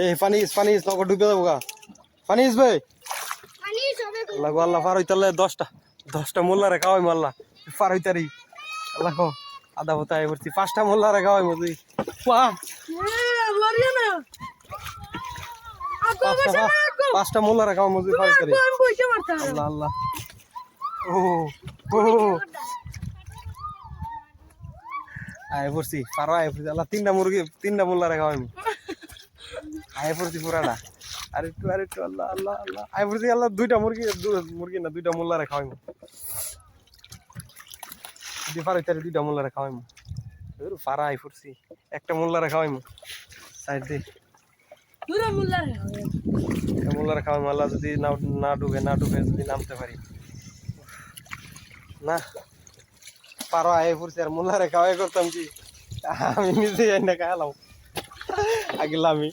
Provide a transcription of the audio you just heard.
এই পানিস নৌকা ডুবে যাবো গা। পানিস ভাই আল্লাহ গো আল্লাহ পার হইতালে 10টা মোল্লারে খাওয়াই মাল্লা পার হইতারি আল্লাহ গো আদা হতা এ করছি 5টা মোল্লারে খাওয়াই মজি বাহ 5টা মোল্লারে খাওয়া মজি পার হইতারি আল্লাহ আল্লাহ ও ও আয় পড়ছি পারো আয় পড়ছি আল্লাহ 3টা মোল্লারে খাওয়াই আয় পড়ছি পুরাটা আরেকটু আল্লাহ আল্লাহ আল্লাহ আয় পড়ছি আল্লাহ 2টা মুরগি না 2টা মোল্লারে খাওয়াই পার হইতারি 2টা মোল্লারে খাওয়াই পারা আই পড়ছি একটা মোল্লারে খাওয়াই সাইড দিয়ে মোল্লারে খাওয়াই আল্লাহ যদি না ডুবে যদি নামতে পারি না পারো আয় পড়ছি আর মোল্লারে খাওয়াই করতাম কি আমি নিজে না খাওয়ালাম আগলামি